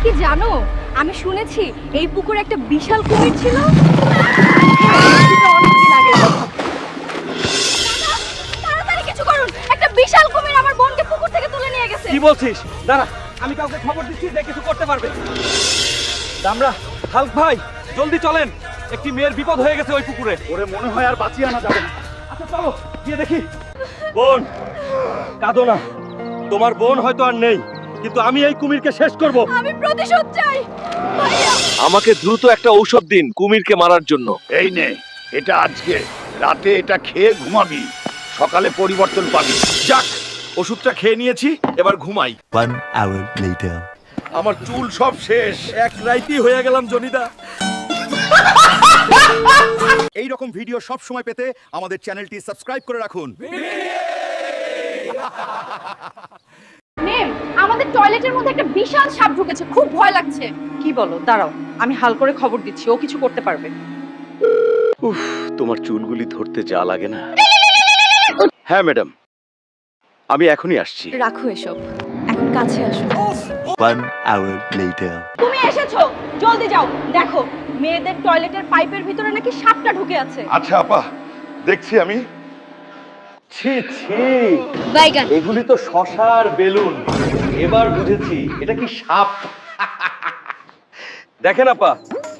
কি জানো, আমি শুনেছি এই পুকুরে একটা বিশাল কুমির ছিল। অনেকদিন আগের কথা। তাড়াতাড়ি কিছু করুন, একটা বিশাল কুমির আমার বোনকে পুকুর থেকে তুলে নিয়ে গেছে। কি বলছিস? দাঁড়া, আমি কাউকে খবর দিচ্ছি যে কিছু করতে পারবে। আমরা হাল্ক ভাই, জলদি চলেন, একটি মেয়ের বিপদ হয়ে গেছে ওই পুকুরে। ওরে মনে হয় আর বাঁচিয়ে আনা যাবে না। আচ্ছা চলো গিয়ে দেখি। বোন, কাঁদো না, তোমার বোন হয়তো আর নেই, কিন্তু আমি এই কুমিরকে শেষ করব। আমি প্রতিশোধ চাই ভাইয়া। আমাকে দ্রুত একটা ঔষধ দিন কুমিরকে মারার জন্য। এই নে, এটা আজকে রাতে এটা খেয়ে ঘুমাবি, সকালে পরিবর্তন পাবি। যাক, ওষুধটা খেয়ে নিয়েছি, এবার ঘুমাই। 1 hour later. আমার চুল সব শেষ, এক রাইতেই হয়ে গেলাম জনিদা। এই রকম ভিডিও সব সময় পেতে আমাদের চ্যানেলটি সাবস্ক্রাইব করে রাখুন। মেম, আমাদের টয়লেটের মধ্যে একটা বিশাল সাপ ঢুকেছে, খুব ভয় লাগছে। কি বলো? দাঁড়াও, আমি হাল করে খবর দিচ্ছি, ও কিছু করতে পারবে। উফ, তোমার চুলগুলি ধরতে যা লাগে না। হ্যাঁ ম্যাডাম, আমি এখনই আসছি। রাখো এসব, এখন কাছে আসো। 1 hour later. তুমি এসেছো, জলদি যাও। দেখো, মেয়েদের টয়লেটের পাইপের ভিতরে নাকি সাপটা ঢুকে আছে। আচ্ছা আপা, দেখছি আমি। ছি ছি, বাইগান। এগুলি তো শশার বেলুন। এবার বুঝেছি এটা কি সাপ। দেখেন আপা,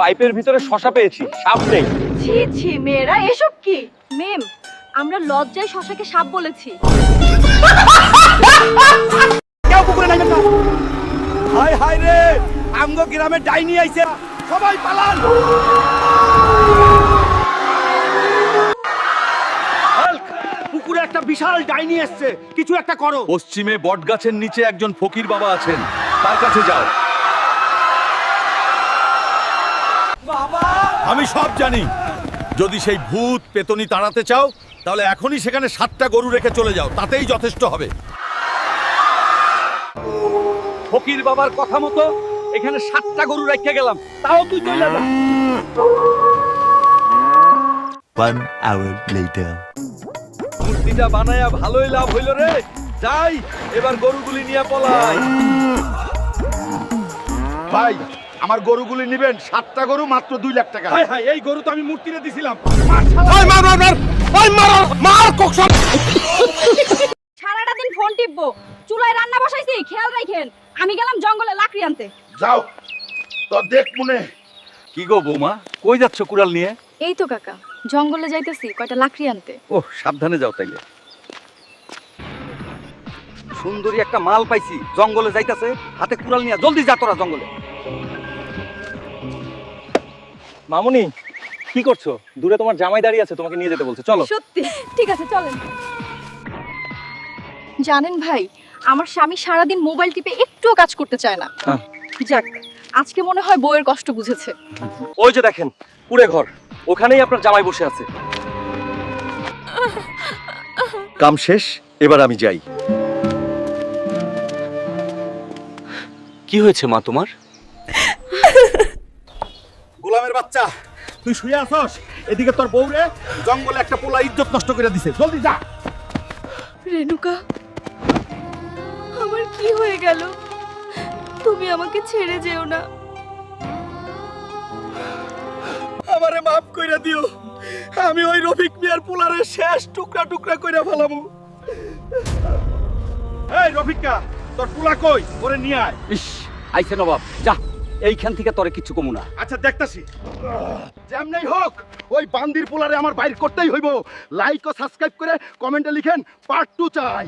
পাইপের ভিতরে শশা পেয়েছি, সাপ নেই। ছি ছি, মেয়েরা এসব কি? মেম, আমরা লজ্জায় শশাকে সাপ বলেছি। কেউ পুকুরে নাইবেন না। হায় হায় রে, আমগো গ্রামে ডাইনি আইছে, সবাই পালান। হাল্ক, পুকুরে একটা বিশাল ডাইনি এসছে, কিছু একটা করো। পশ্চিমে বটগাছের নিচে একজন ফকির বাবা আছেন, তার কাছে যাও। আমি সব জানি। যদি সেই ভূত পেতনি তাড়াতে চাও, তাহলে এখনই সেখানে 7টা গরু রেখে চলে যাও, তাতেই যথেষ্ট হবে। ফকির বাবার কথা মতো এখানে 7টা গরু রেখে গেলাম, তাও তুই চলে যা। 1 hour later. মূর্তিটা বানায়া ভালোই লাভ হইল রে। যাই, এবার গরুগুলি নিয়ে পলাই। ভাই, আমার গরুগুলি নেবেন, 7টা গরু মাত্র 2 লাখ টাকা। হায় হায়, এই গরু তো আমি মূর্তিতে দিছিলাম। সারাটা দিন ফোন টিপবো, চুলায় রান্না বসাইছি, খেয়াল রাখেন। আমি গেলাম জঙ্গলে লাকড়ি আনতে। যাও, তো দেখ মনে। কি গো বৌমা, কই যাচ্ছ কুড়াল নিয়ে? এই তো কাকা, জঙ্গলে যাইতেছি কয়টা লাকড়ি আনতে। ও, সাবধানে যাও তাইলে। সুন্দরী একটা মাল পাইছি, জঙ্গলে যাইতাছে, হাতে কুড়াল নিয়ে। জলদি যা তোরা জঙ্গলে। মামুনি, কি করছো? দূরে তোমার জামাই দাঁড়িয়ে আছে, তোমাকে নিয়ে যেতে বলছে, চলো। সত্যি? ঠিক আছে, চলেন। জানেন ভাই, আমার স্বামী সারাদিন মোবাইল টিপে একটুও কাজ করতে চায় না। যাক, আজকে মনে হয় বউয়ের কষ্ট বুঝেছে। ওই যে দেখেন, কুড়ে ঘর, ওখানেই আপনার জামাই বসে আছে। কাম শেষ, এবার আমি যাই। কি হয়েছে মা তোমার? গোলামের বাচ্চা, তুই শুয়ে আসস, এদিকে তোর বউরে জঙ্গলে একটা পোলা ইজ্জত নষ্ট করে দিছে। জলদি যা। রেনুকা, আমার কি হয়ে গেল? তুমি আমাকে ছেড়ে যেও না। আমারে মাফ কইরা দিও, আমি ওই রফিক মিয়ার পোলারে শেষ টুকরা টুকরা কইরা ফেলামু। এই রফিকা, তোর পোলা কই? ওরে নিয়ে আয়। ইস, আইছে নবাব, যা, এইখান থেকে তোরে কিছু কমু না। আচ্ছা দেখতাছি। যেমনই হোক, ওই বান্দির পোলারে আমার বাইর করতেই হইব। লাইক ও সাবস্ক্রাইব করে কমেন্টে লিখেন পার্ট 2 চাই।